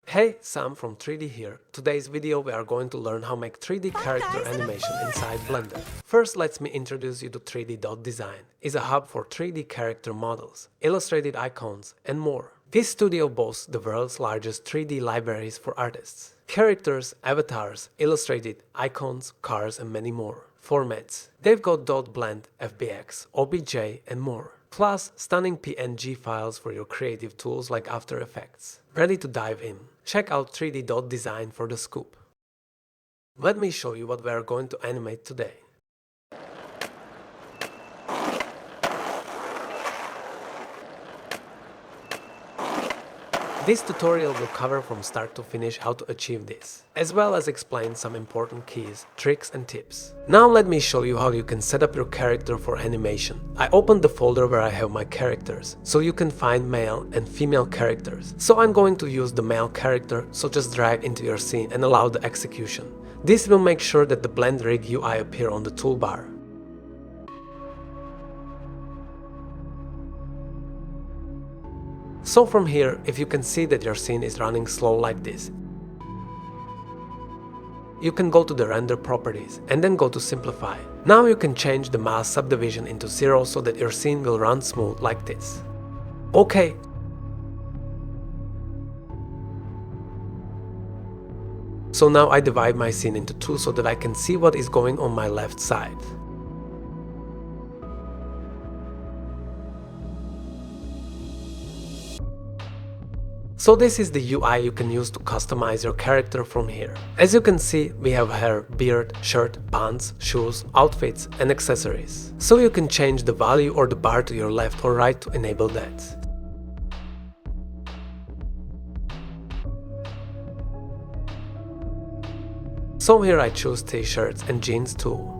Hey, Sam from 3D here. Today's video we are going to learn how to make 3D character animation inside Blender. First, let me introduce you to 3D.design. It's a hub for 3D character models, illustrated icons, and more. This studio boasts the world's largest 3D libraries for artists. Characters, avatars, illustrated icons, cars, and many more. Formats. They've got .blend, FBX, OBJ, and more. Plus, stunning PNG files for your creative tools like After Effects. Ready to dive in? Check out 3D.design for the scoop. Let me show you what we are going to animate today. This tutorial will cover from start to finish how to achieve this, as well as explain some important keys, tricks and tips. Now let me show you how you can set up your character for animation. I opened the folder where I have my characters, so you can find male and female characters. So I'm going to use the male character, so just drag into your scene and allow the execution. This will make sure that the Blend Rig UI appear on the toolbar. So from here, if you can see that your scene is running slow like this, you can go to the render properties and then go to simplify. Now you can change the mask subdivision into 0 so that your scene will run smooth like this. Okay. So now I divide my scene into 2 so that I can see what is going on my left side. So this is the UI you can use to customize your character from here. As you can see, we have hair, beard, shirt, pants, shoes, outfits and accessories. So you can change the value or the bar to your left or right to enable that. So here I choose t-shirts and jeans too.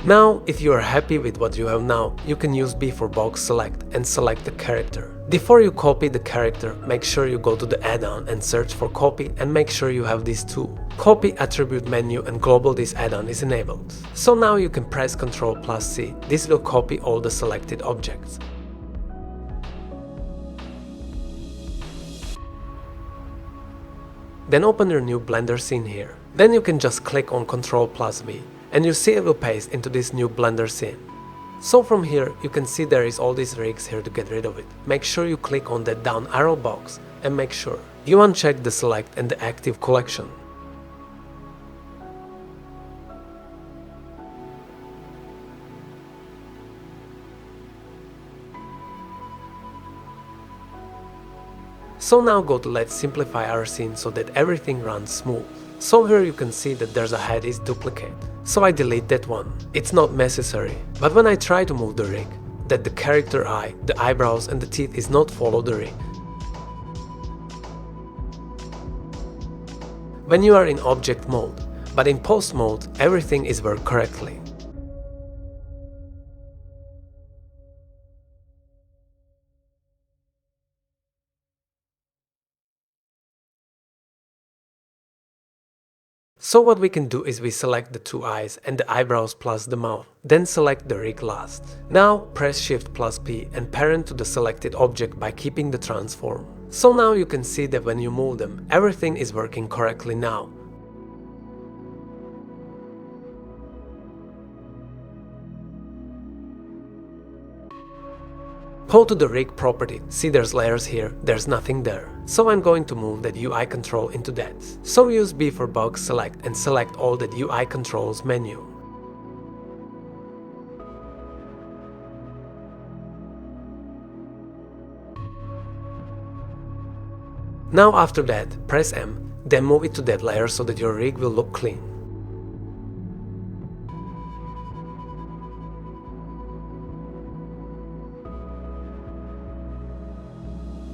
Now, if you are happy with what you have now, you can use B for box select and select the character. Before you copy the character, make sure you go to the add-on and search for copy and make sure you have these two. Copy attribute menu and global this add-on is enabled. So now you can press Ctrl+C. This will copy all the selected objects. Then open your new Blender scene here. Then you can just click on Ctrl+V. And you see it will paste into this new Blender scene. So from here, you can see there is all these rigs here to get rid of it. Make sure you click on that down arrow box and make sure you uncheck the select and the active collection. So now go to let's simplify our scene so that everything runs smooth. So here you can see that there's a head is duplicate. So I delete that one. It's not necessary. But when I try to move the rig, that the character eye, the eyebrows and the teeth is not follow the rig. When you are in object mode, but in post mode, everything is worked correctly. So what we can do is we select the two eyes and the eyebrows plus the mouth, then select the rig last. Now press Shift+P and parent to the selected object by keeping the transform. So now you can see that when you move them, everything is working correctly now. Go to the rig property, see there's layers here, there's nothing there. So I'm going to move that UI control into that. So use B for box select and select all that UI controls menu. Now after that, press M, then move it to that layer so that your rig will look clean.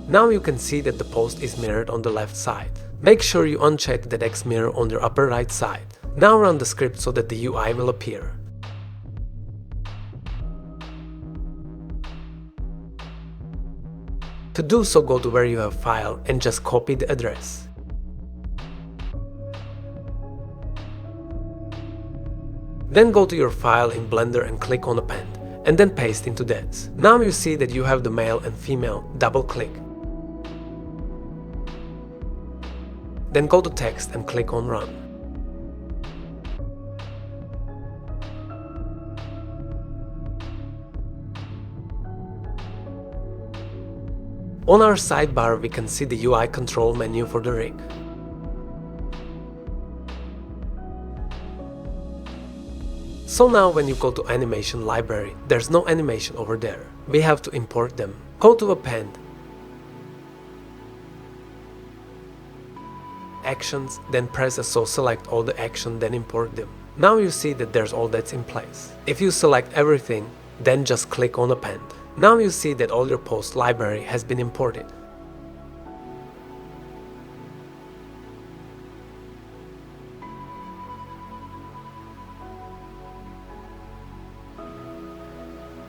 Now you can see that the post is mirrored on the left side. Make sure you uncheck that X mirror on your upper right side. Now run the script so that the UI will appear. To do so, go to where you have file and just copy the address. Then go to your file in Blender and click on Append and then paste into that. Now you see that you have the male and female. Double click. Then go to text and click on run. On our sidebar we can see the UI control menu for the rig. So now when you go to animation library, there's no animation over there. We have to import them. Go to append, actions, then press so select all the action, then import them. Now you see that there's all that's in place. If you select everything, then just click on append. Now you see that all your post library has been imported.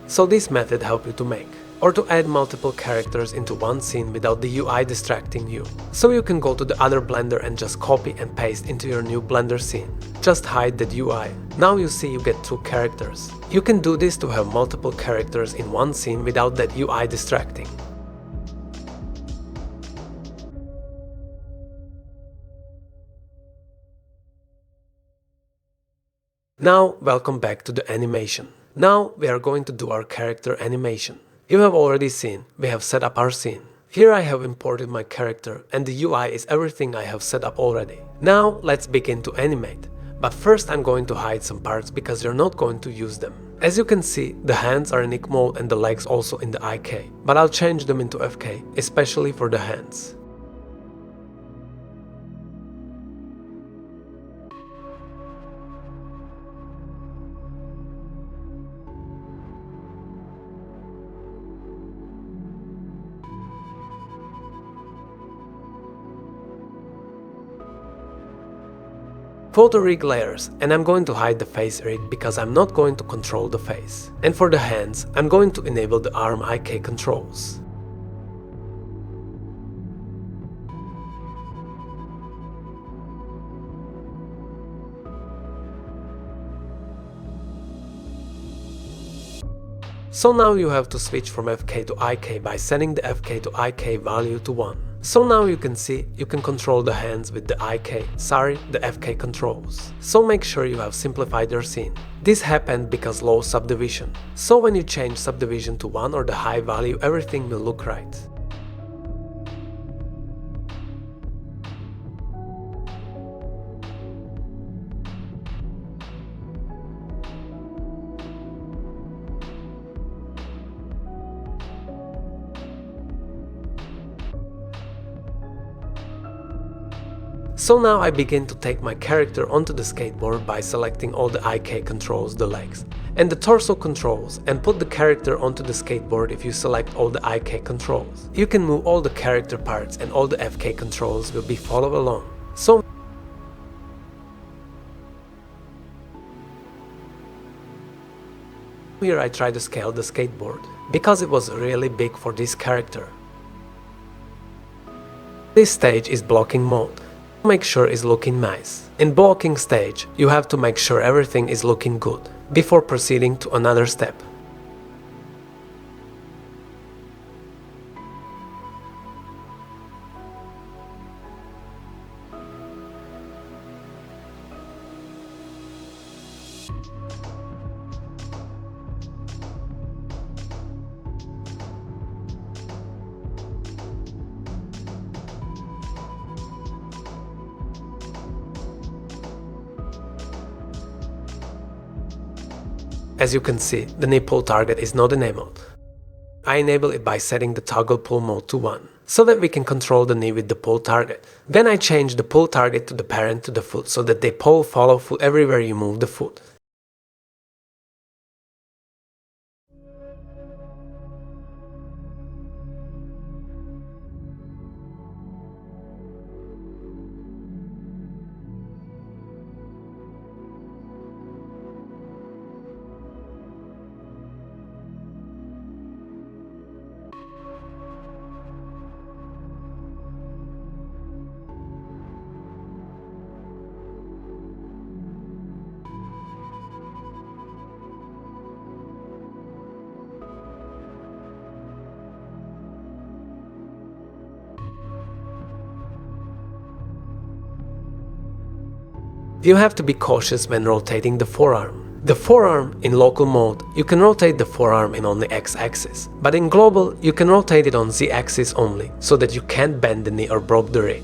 So this method helps you to make or to add multiple characters into one scene without the UI distracting you. So you can go to the other Blender and just copy and paste into your new Blender scene. Just hide that UI. Now you see you get 2 characters. You can do this to have multiple characters in one scene without that UI distracting. Now welcome back to the animation. Now we are going to do our character animation. You have already seen, we have set up our scene. Here I have imported my character and the UI is everything I have set up already. Now let's begin to animate. But first I'm going to hide some parts because you're not going to use them. As you can see, the hands are in IK mode and the legs also in the IK. But I'll change them into FK, especially for the hands. Photo rig layers, and I'm going to hide the face rig because I'm not going to control the face. And for the hands, I'm going to enable the arm IK controls. So now you have to switch from FK to IK by setting the FK to IK value to 1. So now you can see, you can control the hands with the IK, the FK controls. So make sure you have simplified your scene. This happened because low subdivision. So when you change subdivision to 1 or the high value, everything will look right. So now I begin to take my character onto the skateboard by selecting all the IK controls, the legs, and the torso controls, and put the character onto the skateboard if you select all the IK controls. You can move all the character parts and all the FK controls will be follow along. So here I try to scale the skateboard, because it was really big for this character. This stage is blocking mode. Make sure it's looking nice. In blocking stage, you have to make sure everything is looking good before proceeding to another step. As you can see, the knee pull target is not enabled. I enable it by setting the toggle pull mode to 1, so that we can control the knee with the pull target. Then I change the pull target to the parent to the foot so that they pull follow foot everywhere you move the foot. You have to be cautious when rotating the forearm. The forearm in local mode, you can rotate the forearm in only X-axis, but in global you can rotate it on Z-axis only, so that you can't bend the knee or broke the rig.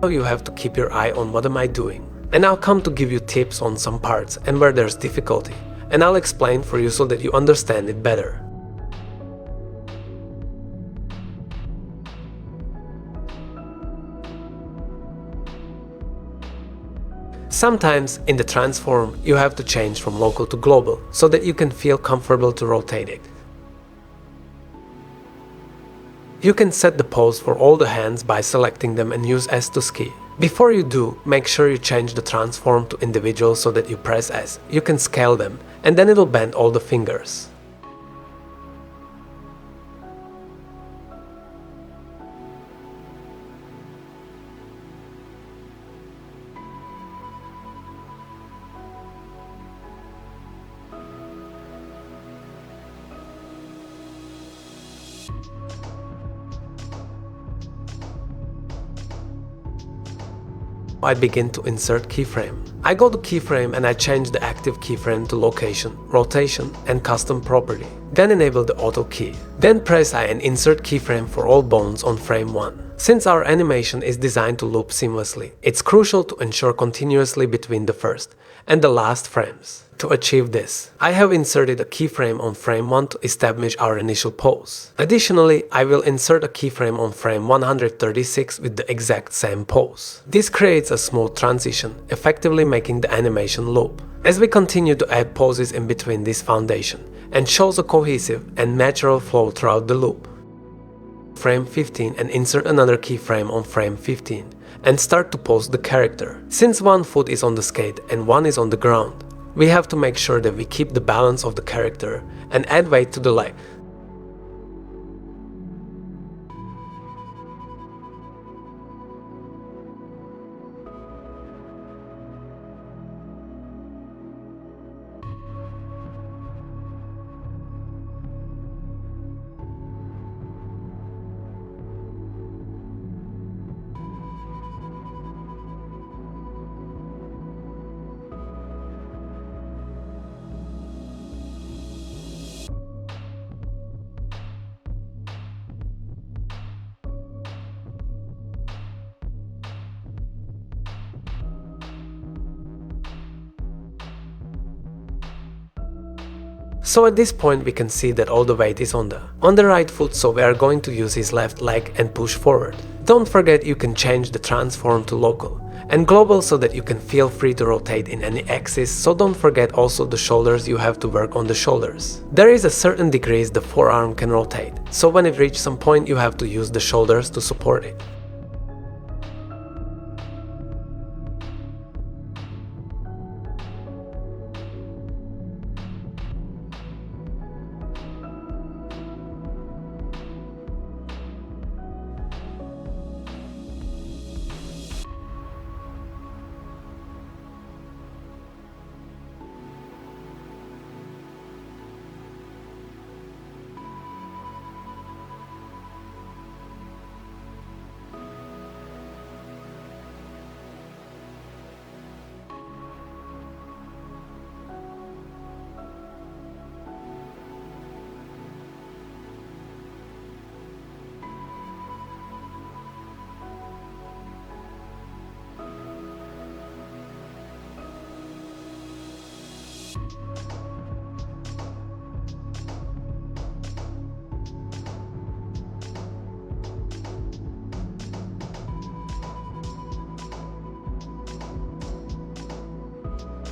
You have to keep your eye on what am I doing. And I'll come to give you tips on some parts and where there's difficulty. And I'll explain for you so that you understand it better. Sometimes in the transform you have to change from local to global so that you can feel comfortable to rotate it. You can set the pose for all the hands by selecting them and use S to ski. Before you do, make sure you change the transform to individual so that you press S. You can scale them and then it'll bend all the fingers. I begin to insert keyframe. I go to keyframe and I change the active keyframe to location, rotation and custom property. Then enable the auto key. Then press I and insert keyframe for all bones on frame 1. Since our animation is designed to loop seamlessly, it's crucial to ensure continuously between the first and the last frames. To achieve this, I have inserted a keyframe on frame 1 to establish our initial pose. Additionally, I will insert a keyframe on frame 136 with the exact same pose. This creates a smooth transition, effectively making the animation loop. As we continue to add poses in between this foundation, and shows a cohesive and natural flow throughout the loop. Frame 15 and insert another keyframe on frame 15 and start to pose the character. Since one foot is on the skate and one is on the ground, we have to make sure that we keep the balance of the character and add weight to the leg. So at this point we can see that all the weight is on the right foot, so we are going to use his left leg and push forward. Don't forget you can change the transform to local and global so that you can feel free to rotate in any axis, so don't forget also the shoulders, you have to work on the shoulders. There is a certain degrees the forearm can rotate, so when it reaches some point you have to use the shoulders to support it.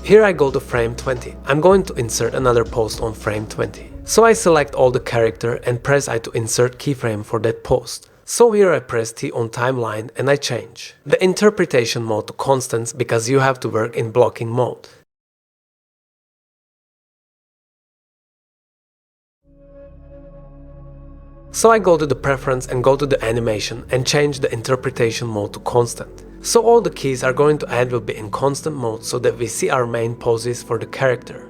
Here I go to frame 20. I'm going to insert another post on frame 20. So I select all the character and press I to insert keyframe for that post. So here I press T on timeline and I change the interpretation mode to constants because you have to work in blocking mode. So I go to the preference and go to the animation and change the interpretation mode to constant. So all the keys are going to add will be in constant mode so that we see our main poses for the character.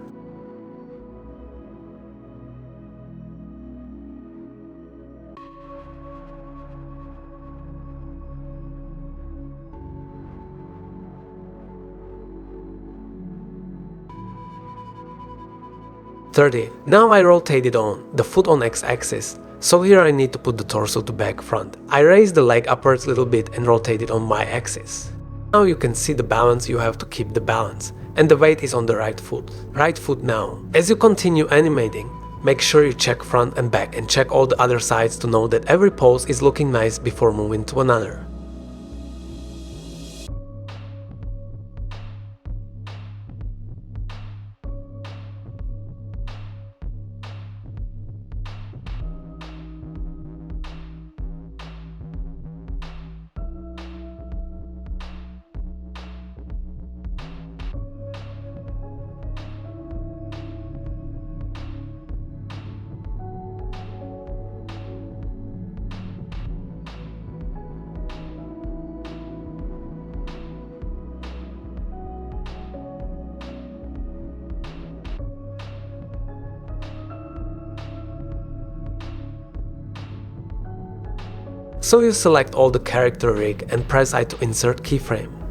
Now I rotate it on, the foot on x-axis. So here I need to put the torso to back front. I raise the leg upwards a little bit and rotate it on y-axis. Now you can see the balance, you have to keep the balance. And the weight is on the right foot. Right foot now. As you continue animating, make sure you check front and back and check all the other sides to know that every pose is looking nice before moving to another. So you select all the character rig and press I to insert keyframe.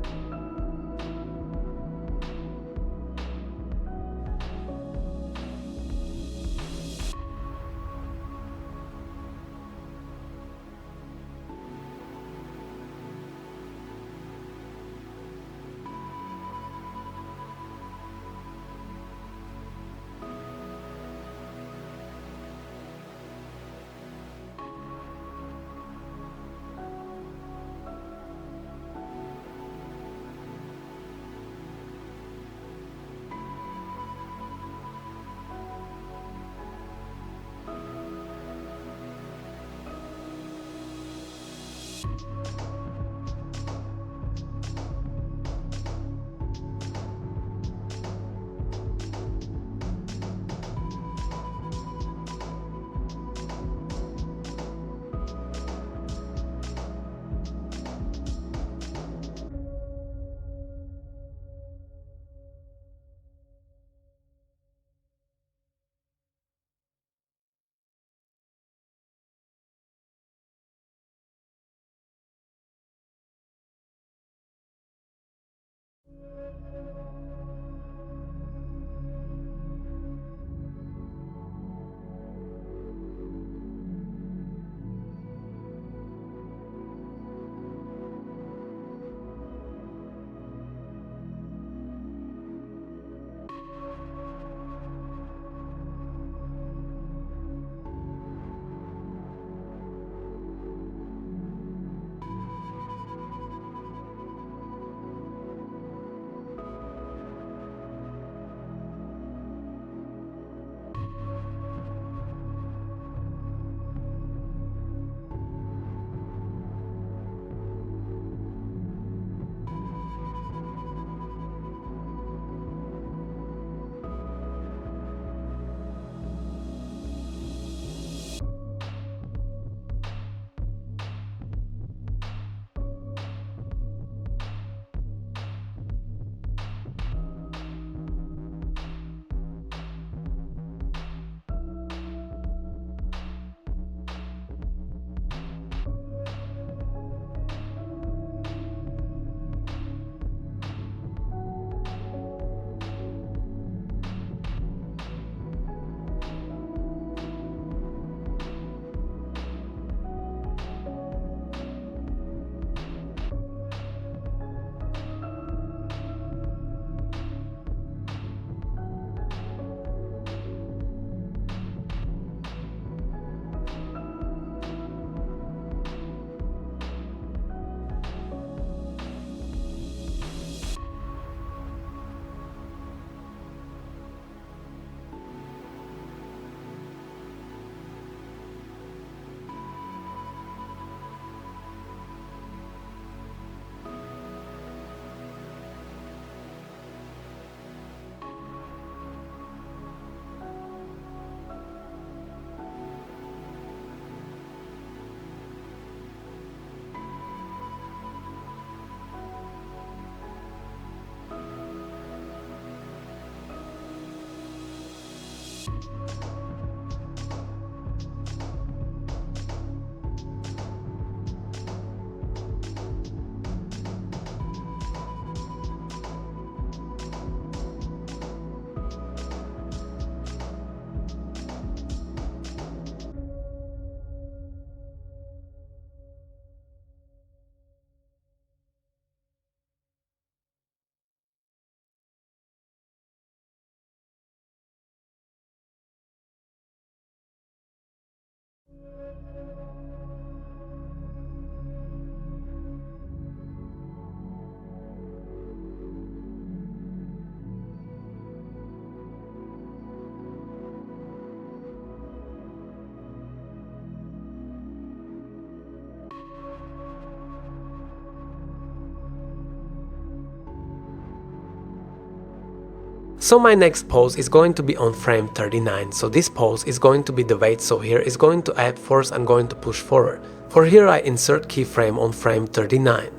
So my next pose is going to be on frame 39, so this pose is going to be the weight, so here is going to add force and going to push forward. For here I insert keyframe on frame 39.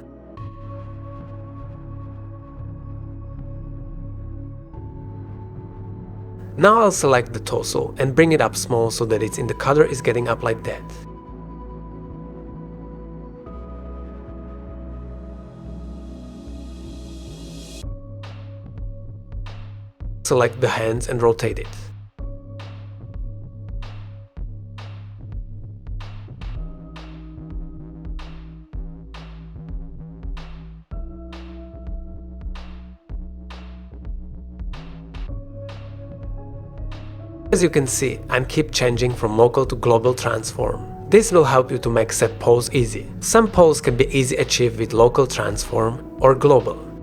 Now I'll select the torso and bring it up small so that it's in the cutter is getting up like that. Select the hands and rotate it. As you can see, I'm keep changing from local to global transform. This will help you to make set pose easy. Some pose can be easy achieved with local transform or global.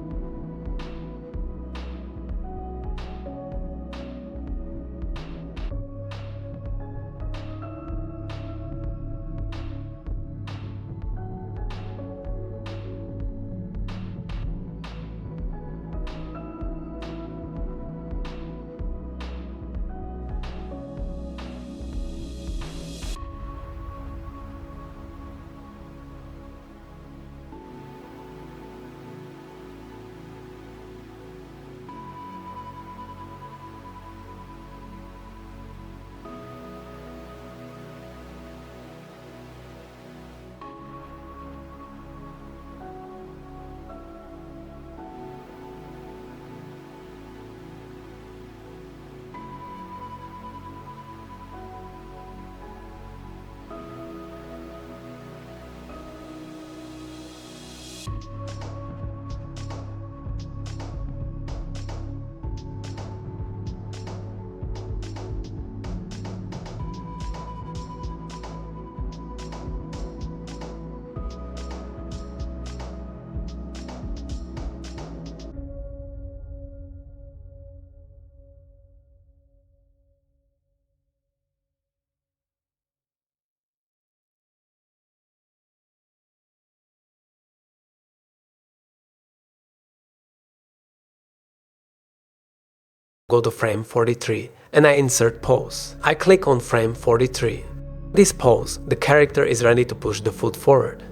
Go to frame 43 and I insert pose. I click on frame 43. This pose, the character is ready to push the foot forward.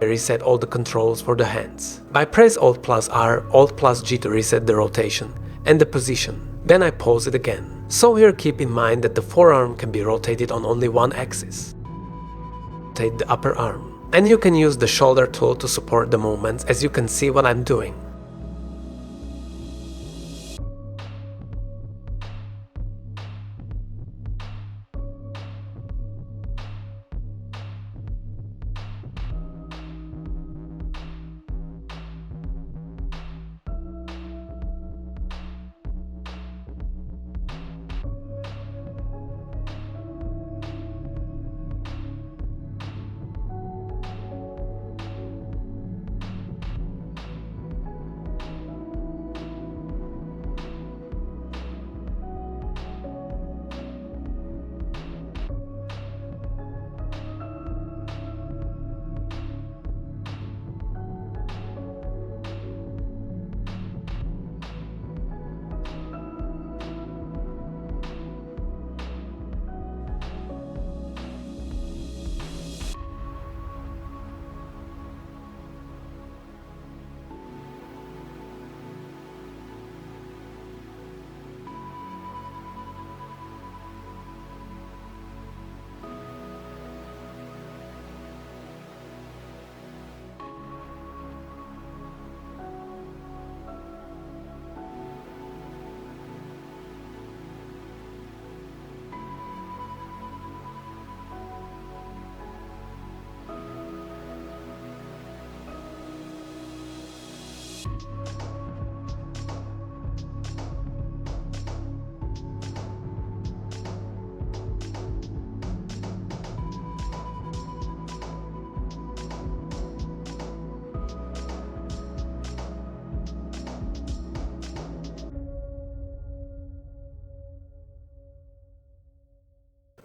Reset all the controls for the hands. I press Alt plus R, Alt plus G to reset the rotation and the position. Then I pose it again. So here keep in mind that the forearm can be rotated on only one axis. Rotate the upper arm. And you can use the shoulder tool to support the movements, as you can see what I'm doing.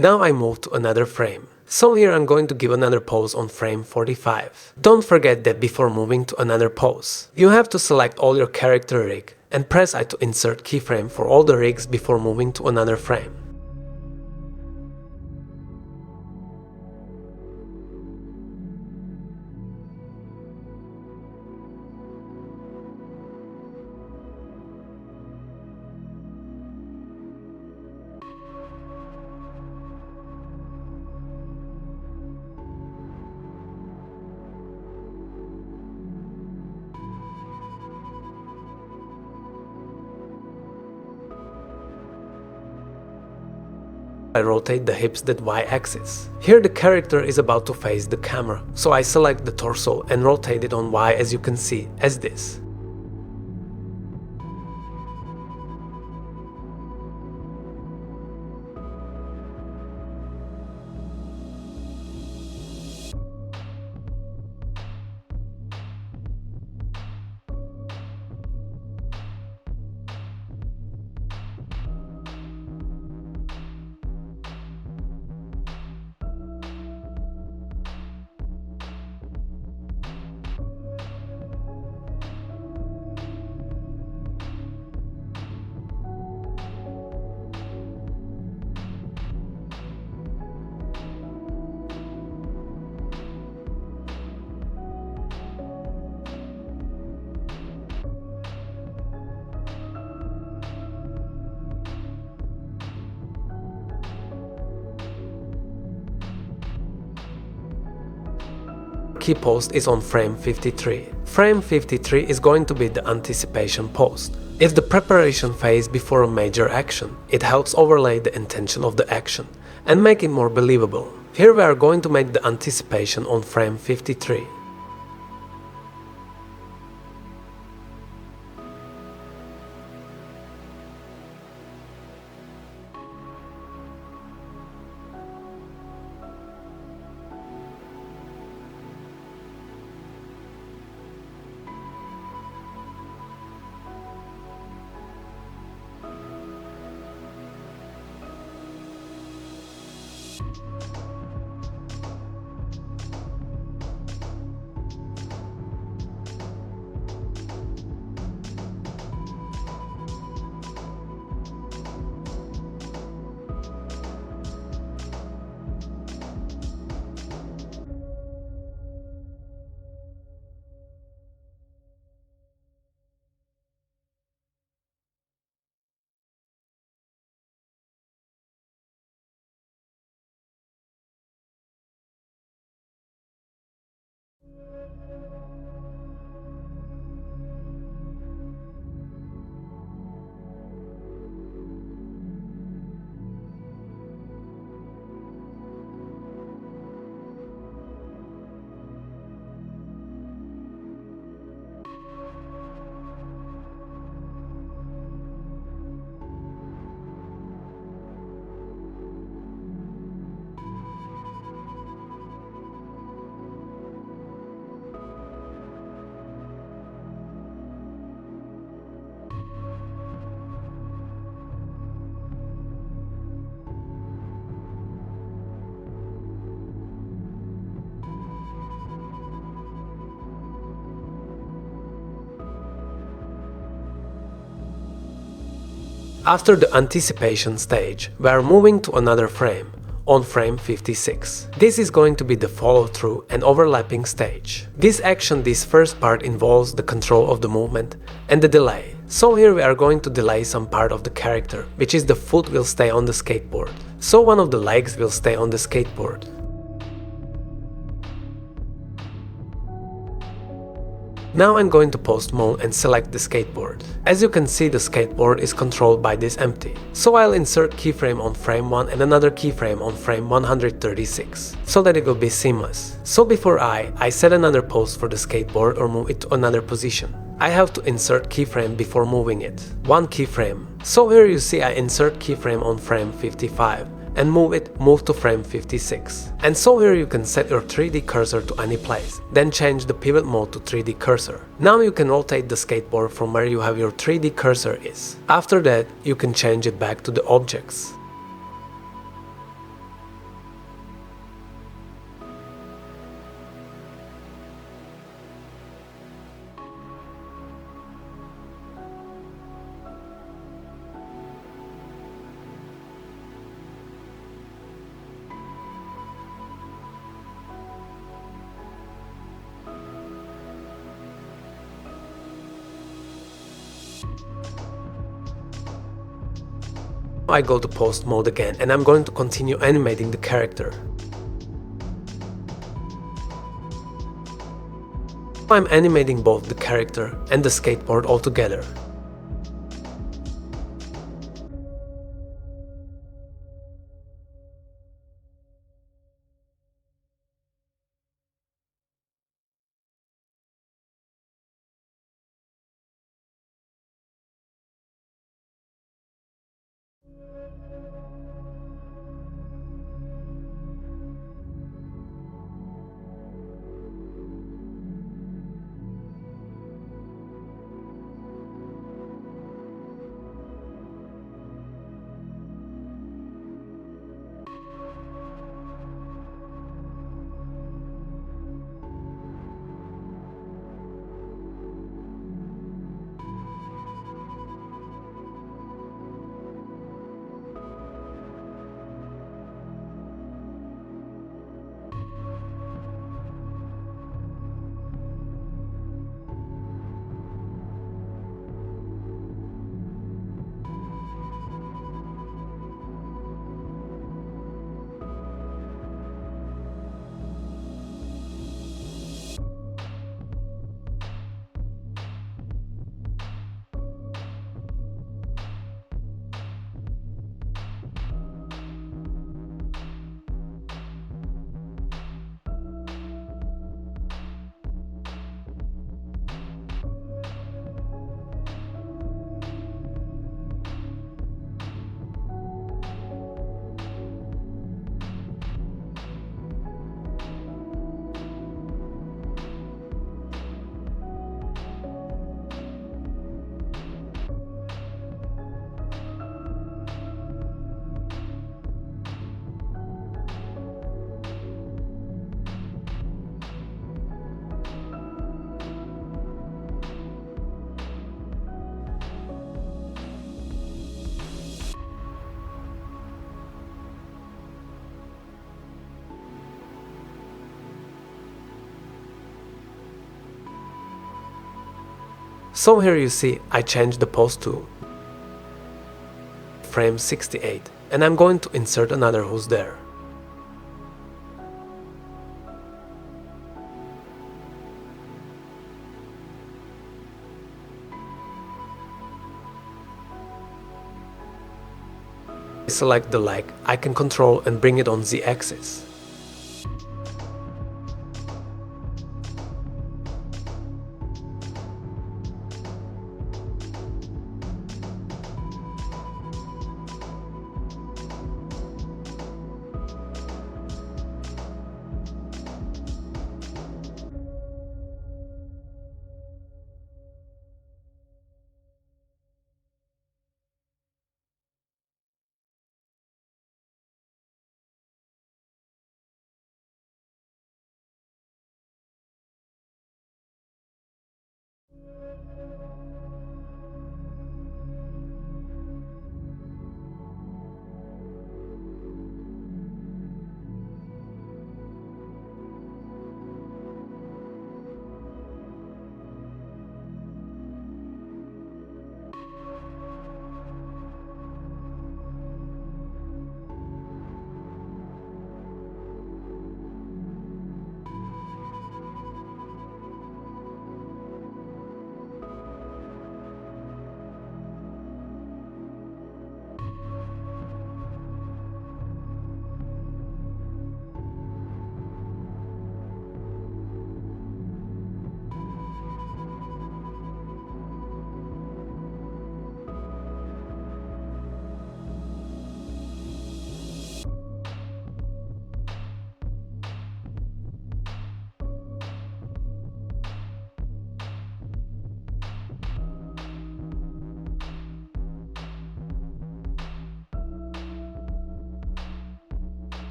Now I move to another frame. So here I'm going to give another pose on frame 45. Don't forget that before moving to another pose, you have to select all your character rig and press I to insert keyframe for all the rigs before moving to another frame. I rotate the hips that Y-axis. Here the character is about to face the camera, so I select the torso and rotate it on Y, as you can see, as this. Key post is on frame 53. Frame 53 is going to be the anticipation post. It's the preparation phase before a major action. It helps overlay the intention of the action and make it more believable. Here we are going to make the anticipation on frame 53. After the anticipation stage, we are moving to another frame, on frame 56. This is going to be the follow-through and overlapping stage. This first part involves the control of the movement and the delay. So here we are going to delay some part of the character, which is the foot will stay on the skateboard. So one of the legs will stay on the skateboard. Now I'm going to post mode and select the skateboard. As you can see, the skateboard is controlled by this empty. So I'll insert keyframe on frame 1 and another keyframe on frame 136 so that it will be seamless. So before I set another pose for the skateboard or move it to another position, I have to insert keyframe before moving it. One keyframe. So here you see I insert keyframe on frame 55 and move to frame 56. And so here you can set your 3D cursor to any place, then change the pivot mode to 3D cursor. Now you can rotate the skateboard from where you have your 3D cursor is. After that, you can change it back to the objects. I go to post mode again and I'm going to continue animating the character. I'm animating both the character and the skateboard all together. So here you see I changed the pose to frame 68 and I'm going to insert another who's there. Select the leg, I can control and bring it on Z axis.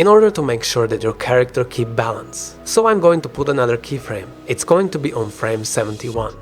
in order to make sure that your character keep balance. So I'm going to put another keyframe. It's going to be on frame 71.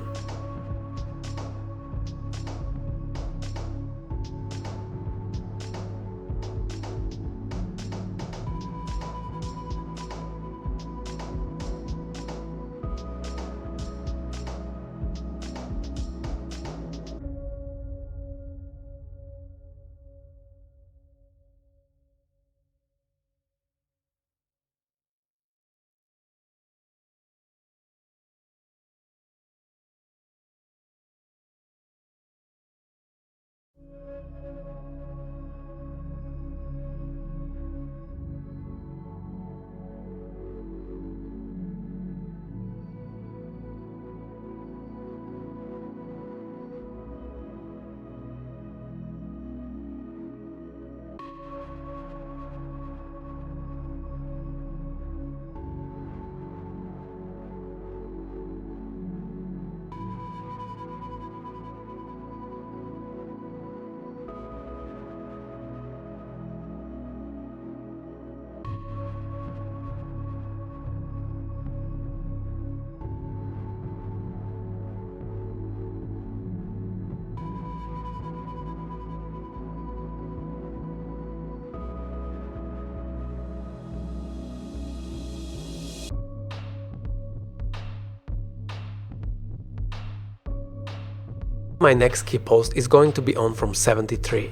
My next key post is going to be on from 73.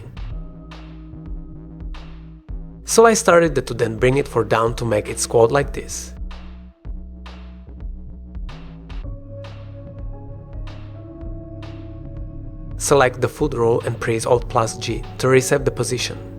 So I started to then bring it for down to make it squat like this. Select the foot roll and press Alt+G to reset the position.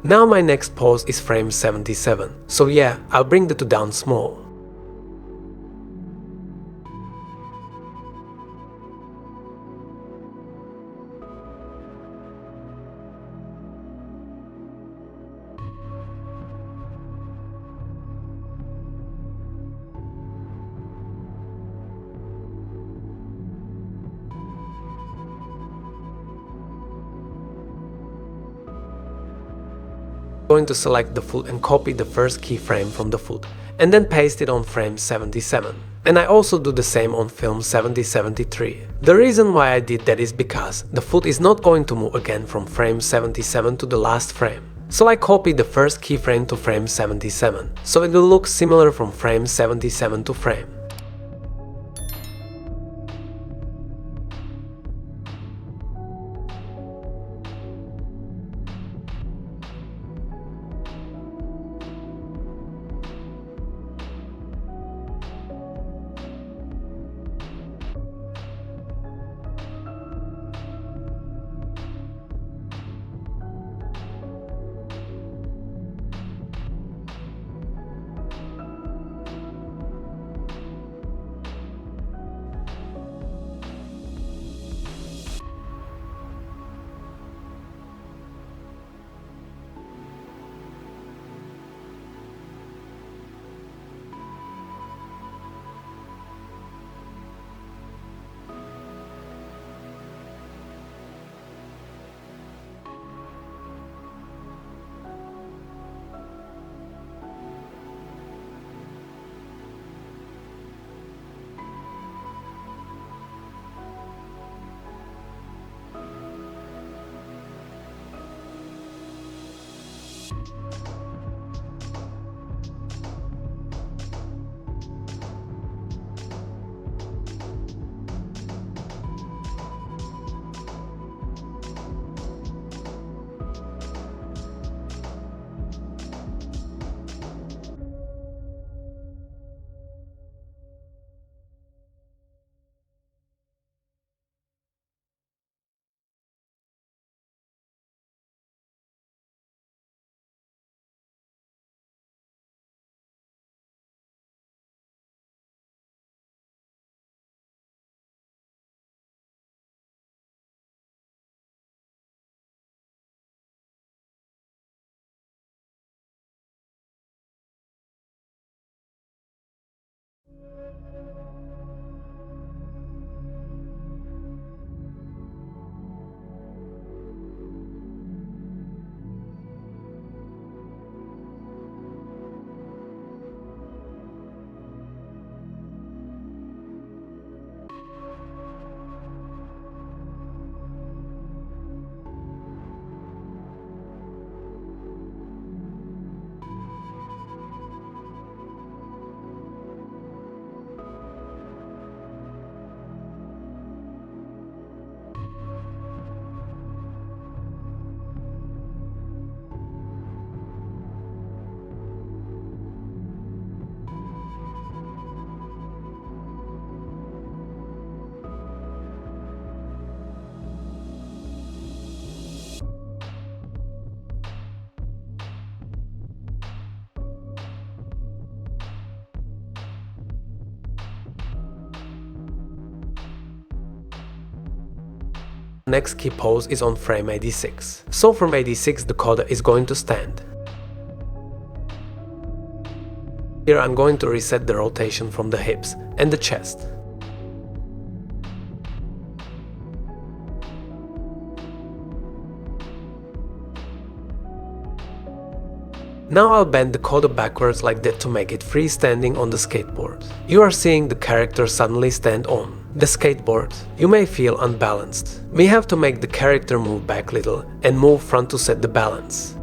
Now my next pose is frame 77, so yeah, I'll bring the 2 down small. Going to select the foot and copy the first keyframe from the foot and then paste it on frame 77. And I also do the same on film 7073. The reason why I did that is because the foot is not going to move again from frame 77 to the last frame. So I copy the first keyframe to frame 77, so it will look similar from frame 77 to frame. Next key pose is on frame 86. So from 86 the coda is going to stand. Here I'm going to reset the rotation from the hips and the chest. Now I'll bend the coda backwards like that to make it freestanding on the skateboard. You are seeing the character suddenly stand on the skateboard. You may feel unbalanced. We have to make the character move back little and move front to set the balance.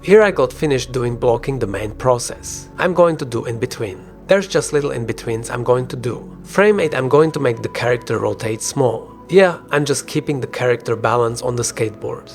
Here I got finished doing blocking the main process. I'm going to do in between. There's just little in betweens I'm going to do. Frame 8 I'm going to make the character rotate small. Yeah, I'm just keeping the character balance on the skateboard.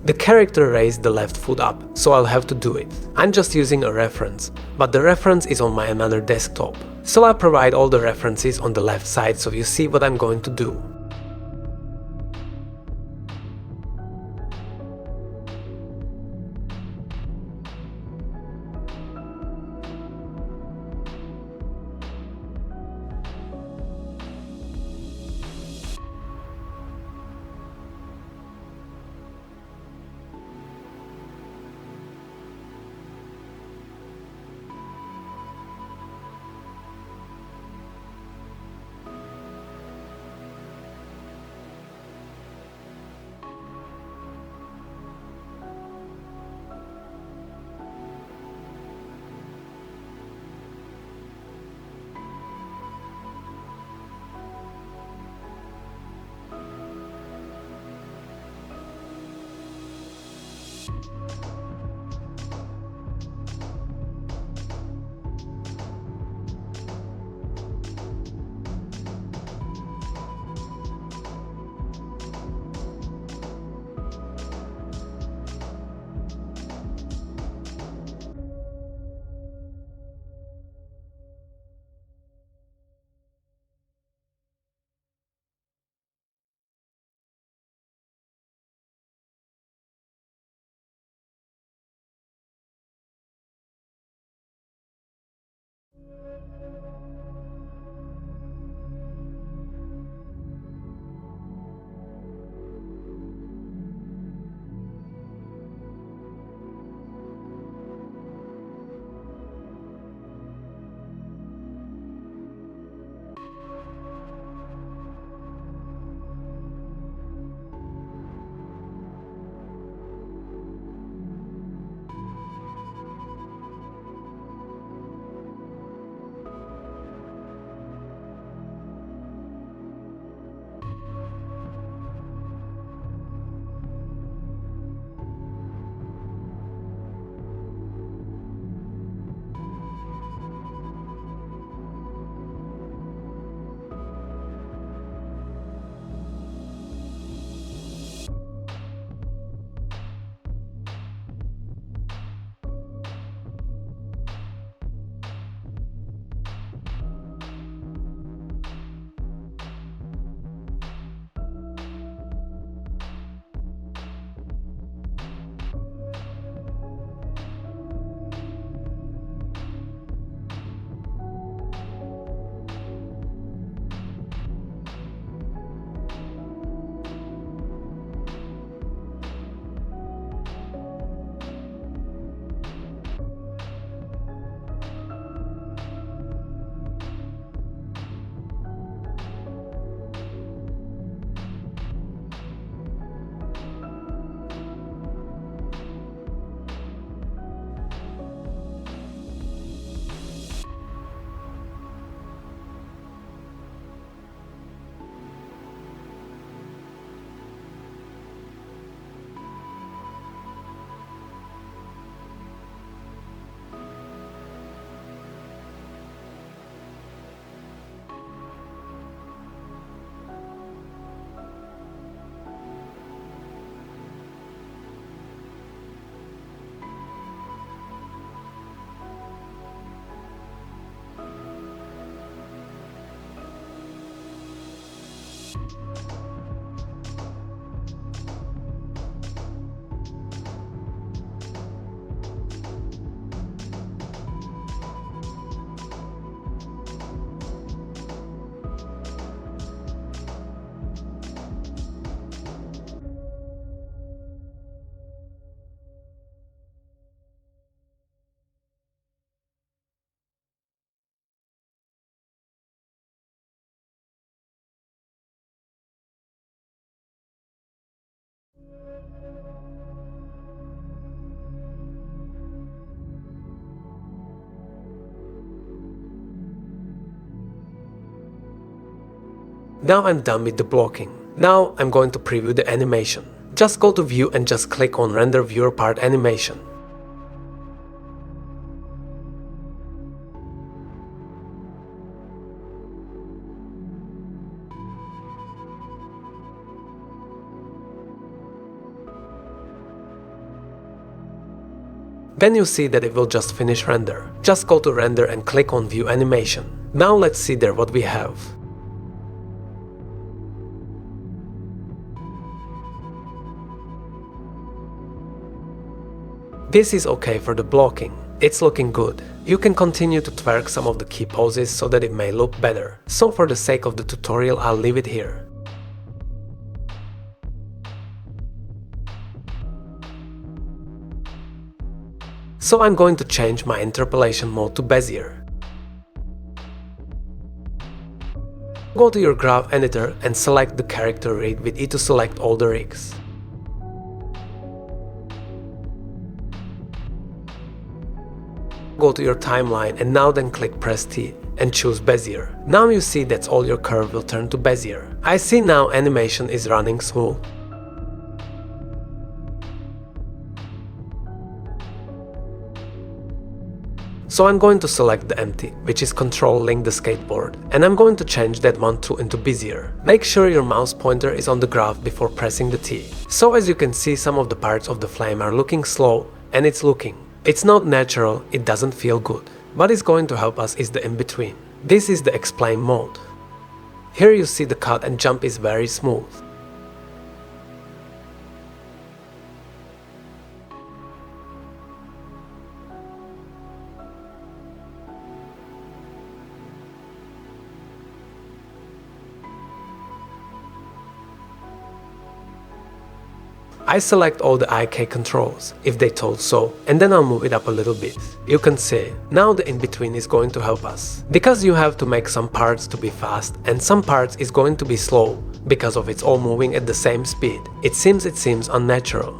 The character raised the left foot up, so I'll have to do it. I'm just using a reference, but the reference is on my another desktop. So I'll provide all the references on the left side so you see what I'm going to do. Now I'm done with the blocking. Now I'm going to preview the animation. Just go to View and just click on Render Viewer Part Animation. Then you see that it will just finish render. Just go to Render and click on View Animation. Now let's see there what we have. This is okay for the blocking. It's looking good. You can continue to twerk some of the key poses so that it may look better. So for the sake of the tutorial, I'll leave it here. So I'm going to change my interpolation mode to Bezier. Go to your graph editor and select the character rig with E to select all the rigs. Go to your timeline and now then click Press T and choose Bezier. Now you see that all your curve will turn to Bezier. I see now animation is running smooth. So I'm going to select the empty, which is Control Link the skateboard, and I'm going to change that one too into Bezier. Make sure your mouse pointer is on the graph before pressing the T. So as you can see, some of the parts of the flame are looking slow, and it's not natural, it doesn't feel good. What is going to help us is the in-between. This is the explain mode. Here you see the cut and jump is very smooth. I select all the IK controls, if they told so, and then I'll move it up a little bit. You can see, now the in-between is going to help us. Because you have to make some parts to be fast and some parts is going to be slow, because of it's all moving at the same speed. It seems unnatural.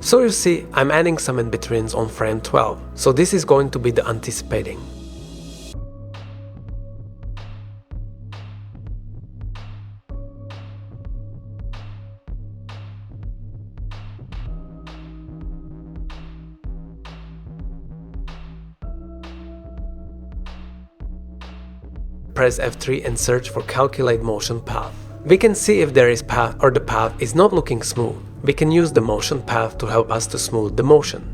So you see, I'm adding some in-betweens on frame 12, so this is going to be the anticipating. Press F3 and search for Calculate Motion Path. We can see if there is path or the path is not looking smooth. We can use the motion path to help us to smooth the motion.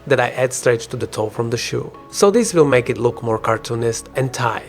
that I add stretch to the toe from the shoe. So this will make it look more cartoonist and tie.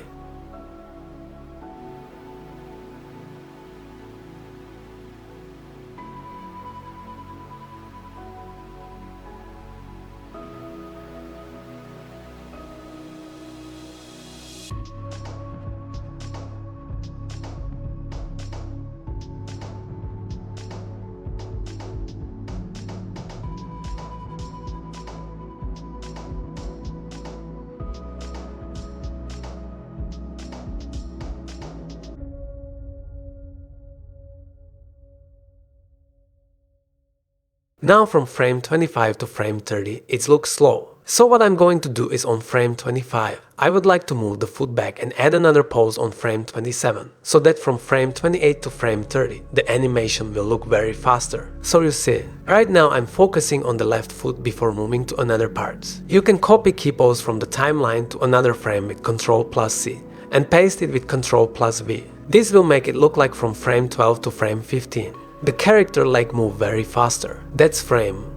Now from frame 25 to frame 30, it looks slow. So what I'm going to do is on frame 25, I would like to move the foot back and add another pose on frame 27, so that from frame 28 to frame 30, the animation will look very faster. So you see, right now I'm focusing on the left foot before moving to another parts. You can copy key pose from the timeline to another frame with Ctrl+C and paste it with Ctrl+V. This will make it look like from frame 12 to frame 15. The character leg move very faster. That's frame.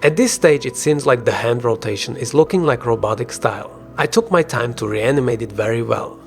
At this stage it seems like the hand rotation is looking like robotic style. I took my time to reanimate it very well.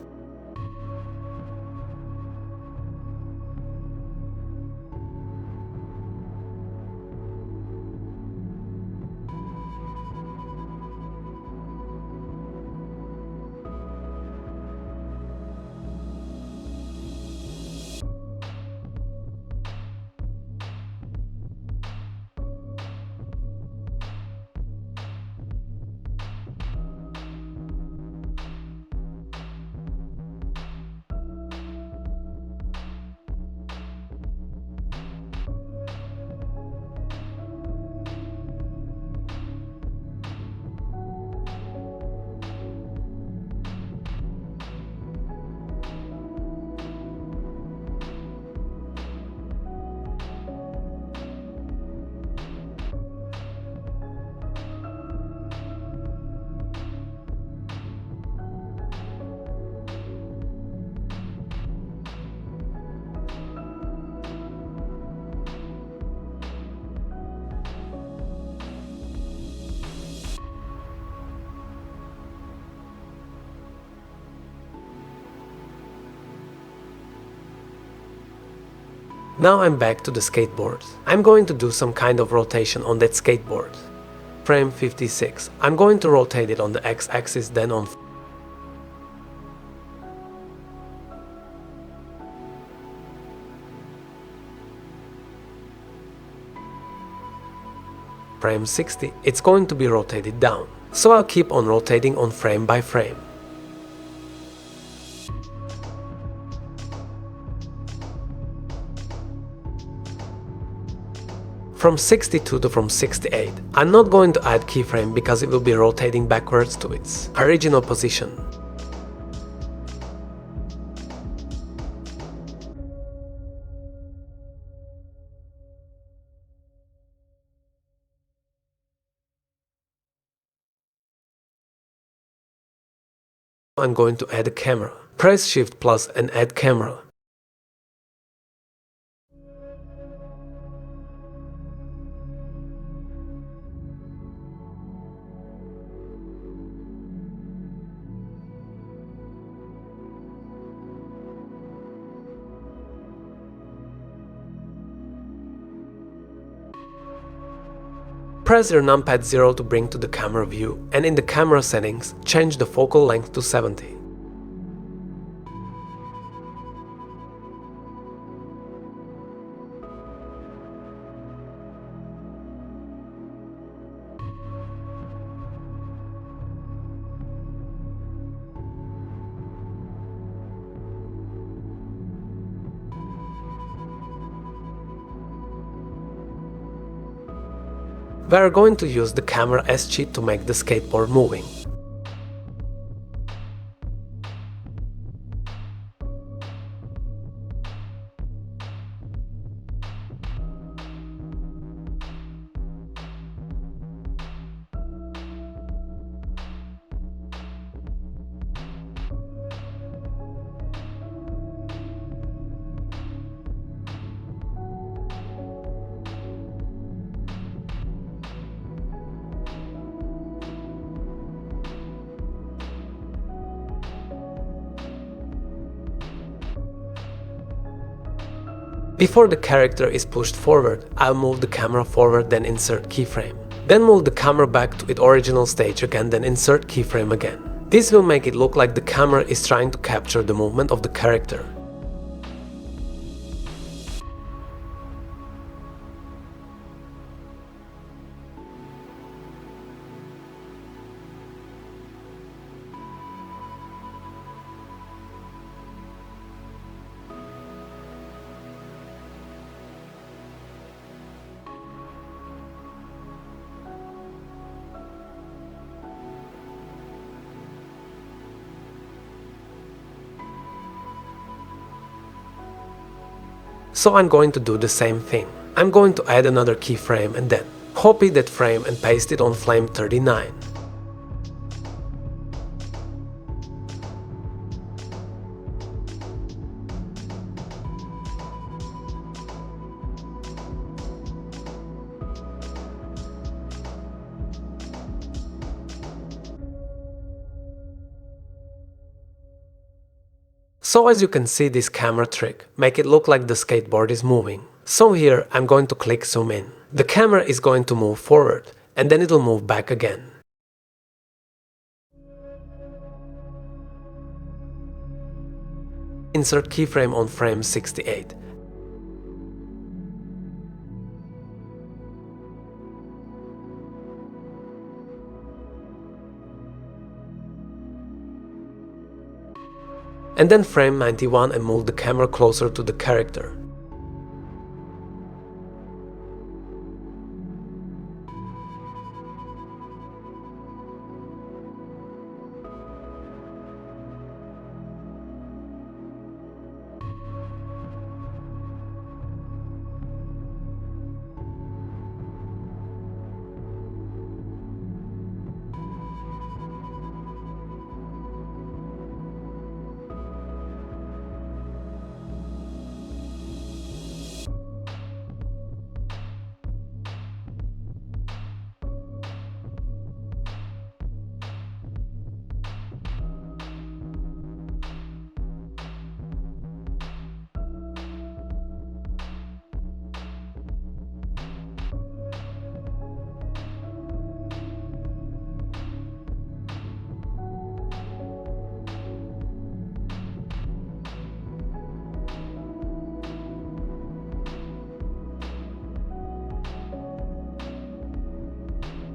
Now I'm back to the skateboard. I'm going to do some kind of rotation on that skateboard. Frame 56. I'm going to rotate it on the x-axis, then on frame 60. It's going to be rotated down. So I'll keep on rotating on frame by frame. From 62 to from 68. I'm not going to add keyframe because it will be rotating backwards to its original position. I'm going to add a camera. Press Shift plus and add camera. Press your numpad 0 to bring to the camera view, and in the camera settings, change the focal length to 70. We are going to use the camera S cheat to make the skateboard moving. Before the character is pushed forward, I'll move the camera forward, then insert keyframe. Then move the camera back to its original stage again, then insert keyframe again. This will make it look like the camera is trying to capture the movement of the character. So I'm going to do the same thing. I'm going to add another keyframe and then copy that frame and paste it on frame 39. So as you can see this camera trick, make it look like the skateboard is moving. So here I'm going to click zoom in. The camera is going to move forward and then it'll move back again. Insert keyframe on frame 68. And then frame 91 and move the camera closer to the character.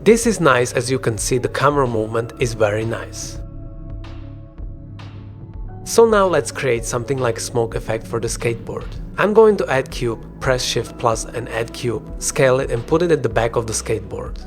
This is nice. As you can see, the camera movement is very nice. So now let's create something like smoke effect for the skateboard. I'm going to add cube, press Shift plus and add cube, scale it and put it at the back of the skateboard.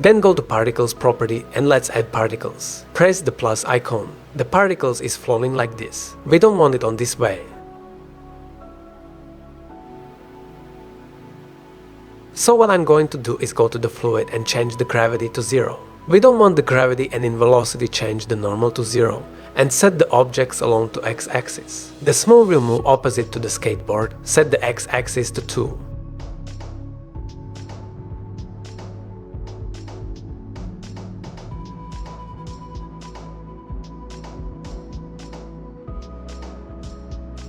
Then go to Particles property and let's add particles. Press the plus icon. The particles is flowing like this. We don't want it on this way. So what I'm going to do is go to the fluid and change the gravity to 0. We don't want the gravity, and in velocity change the normal to 0 and set the objects along to x-axis. The smooth will move opposite to the skateboard. Set the x-axis to 2.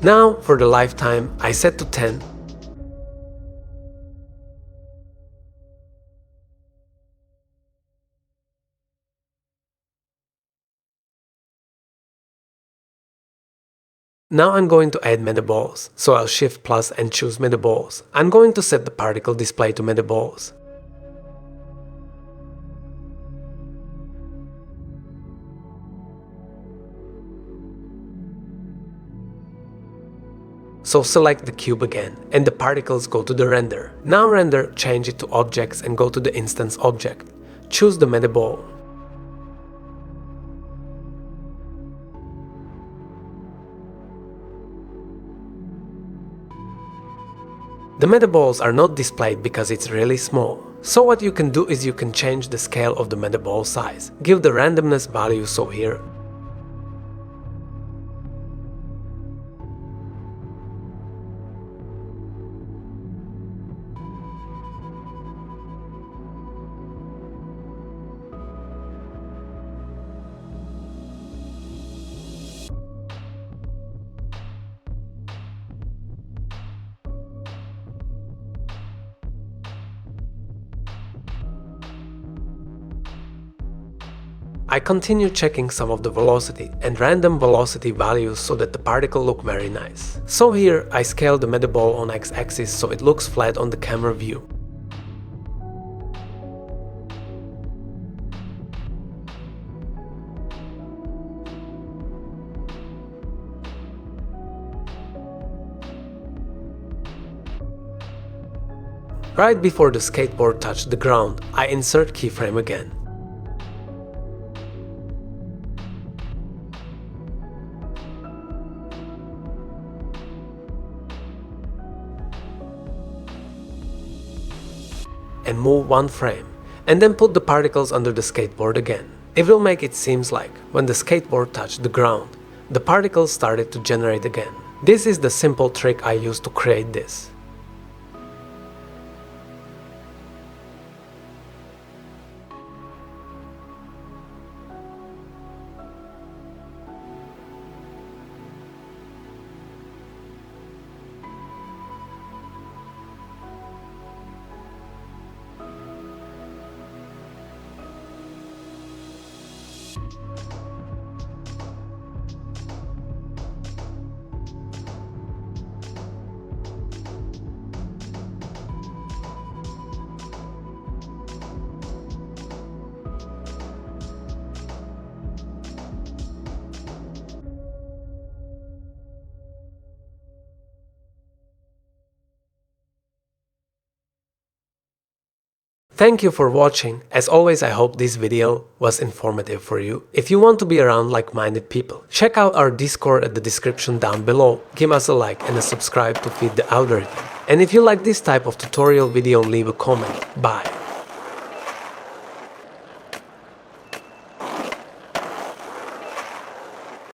Now for the lifetime I set to 10. Now I'm going to add metaballs, so I'll Shift plus and choose metaballs. I'm going to set the particle display to metaballs. So select the cube again, and the particles go to the render. Now render, change it to objects and go to the instance object. Choose the metaball. The metaballs are not displayed because it's really small. So what you can do is you can change the scale of the metaball size. Give the randomness value, so here. I continue checking some of the velocity and random velocity values so that the particle look very nice. So here I scale the metaball on x-axis so it looks flat on the camera view. Right before the skateboard touched the ground, I insert keyframe again. And move one frame, and then put the particles under the skateboard again. It will make it seems like when the skateboard touched the ground, the particles started to generate again. This is the simple trick I used to create this. Thank you for watching. As always, I hope this video was informative for you. If you want to be around like-minded people, check out our Discord at the description down below. Give us a like and a subscribe to feed the algorithm. And if you like this type of tutorial video, leave a comment. Bye!